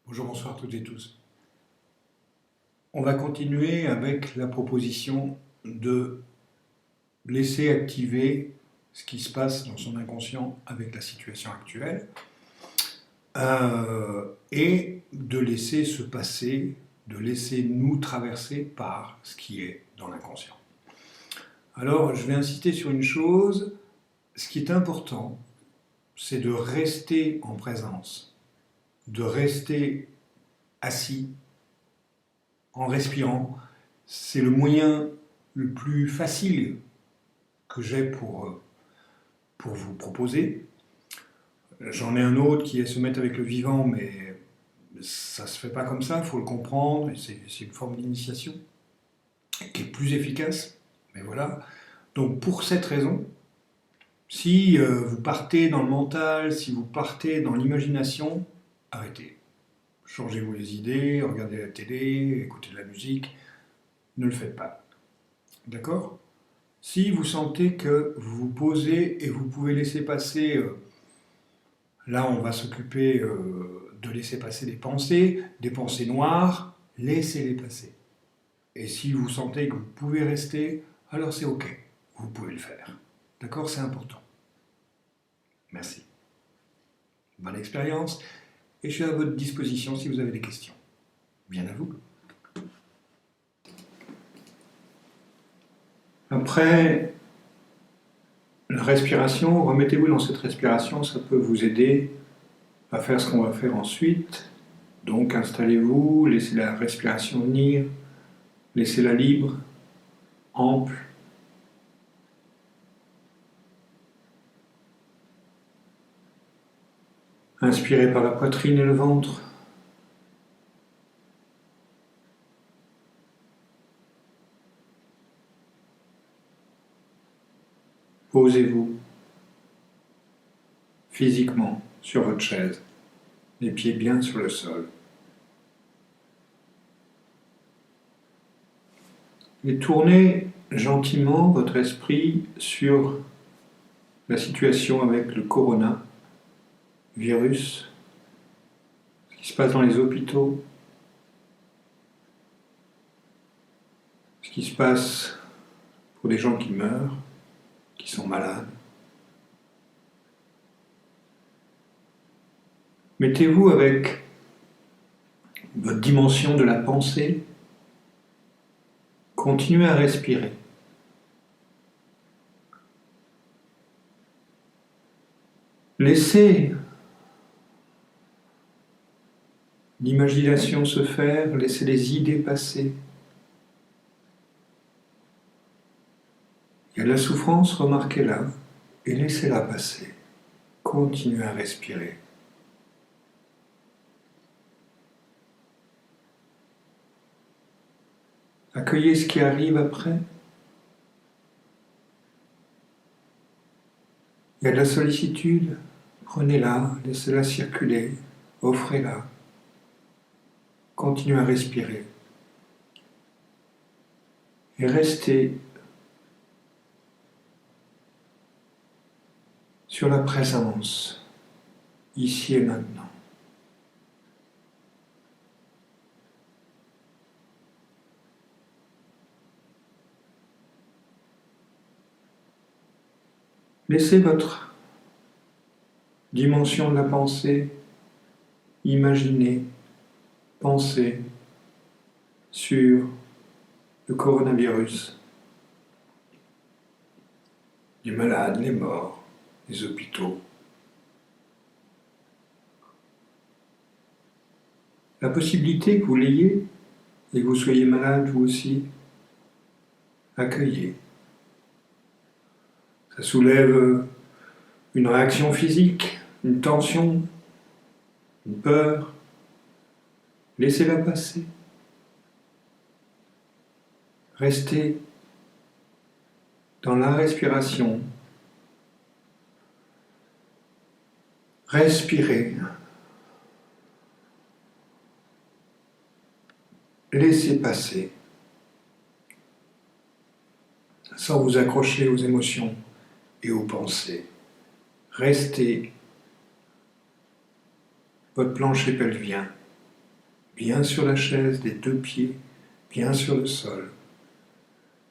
Bonjour, bonsoir toutes et tous. On va continuer avec la proposition de laisser activer ce qui se passe dans son inconscient avec la situation actuelle et de laisser se passer, de laisser nous traverser par ce qui est dans l'inconscient. Alors, je vais insister sur une chose, ce qui est important, c'est de rester en présence, de rester assis, en respirant. C'est le moyen le plus facile que j'ai pour vous proposer. J'en ai un autre qui est se mettre avec le vivant, mais ça ne se fait pas comme ça, il faut le comprendre, c'est une forme d'initiation qui est plus efficace, mais voilà. Donc pour cette raison, si vous partez dans le mental, si vous partez dans l'imagination, arrêtez. Changez-vous les idées, regardez la télé, écoutez de la musique, ne le faites pas. D'accord ? Si vous sentez que vous vous posez et vous pouvez laisser passer, là on va s'occuper de laisser passer des pensées noires, laissez-les passer. Et si vous sentez que vous pouvez rester, alors c'est ok, vous pouvez le faire. D'accord ? C'est important. Merci. Bonne expérience, et je suis à votre disposition si vous avez des questions. Bien à vous. Après la respiration, remettez-vous dans cette respiration, ça peut vous aider à faire ce qu'on va faire ensuite. Donc installez-vous, laissez la respiration venir, laissez-la libre, ample. Inspirez par la poitrine et le ventre. Posez-vous physiquement sur votre chaise, les pieds bien sur le sol. Et tournez gentiment votre esprit sur la situation avec le coronavirus, ce qui se passe dans les hôpitaux, ce qui se passe pour des gens qui meurent, qui sont malades. Mettez-vous avec votre dimension de la pensée, continuez à respirer. Laissez l'imagination se faire, laissez les idées passer. Il y a de la souffrance, remarquez-la, et laissez-la passer. Continuez à respirer. Accueillez ce qui arrive après. Il y a de la sollicitude, prenez-la, laissez-la circuler, offrez-la. Continuez à respirer. Et restez sur la présence, ici et maintenant. Laissez votre dimension de la pensée imaginer, penser sur le coronavirus, les malades, les morts, les hôpitaux. La possibilité que vous l'ayez et que vous soyez malade vous aussi, accueillez. Ça soulève une réaction physique, une tension, une peur. Laissez-la passer. Restez dans la respiration. Respirez. Laissez passer. Sans vous accrocher aux émotions et aux pensées. Restez votre plancher pelvien bien sur la chaise, des 2 pieds, bien sur le sol.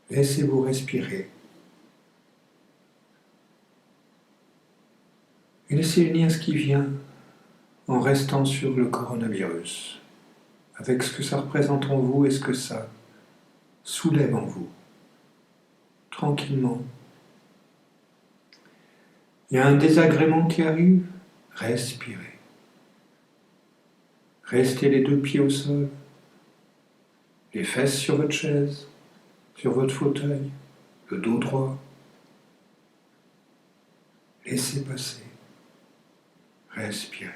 Laissez-vous respirer. Et laissez venir ce qui vient en restant sur le coronavirus, avec ce que ça représente en vous et ce que ça soulève en vous. Tranquillement. Il y a un désagrément qui arrive, respirez. Restez les 2 pieds au sol, les fesses sur votre chaise, sur votre fauteuil, le dos droit. Laissez passer. Respirez.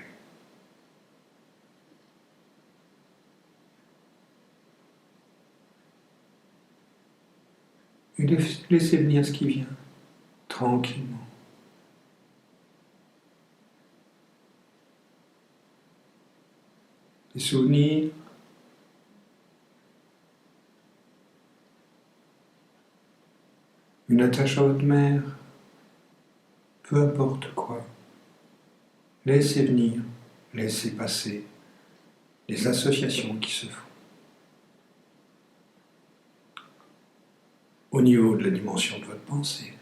Et laissez venir ce qui vient, tranquillement. Des souvenirs, une attache à votre mère, peu importe quoi. Laissez venir, laissez passer les associations qui se font. Au niveau de la dimension de votre pensée.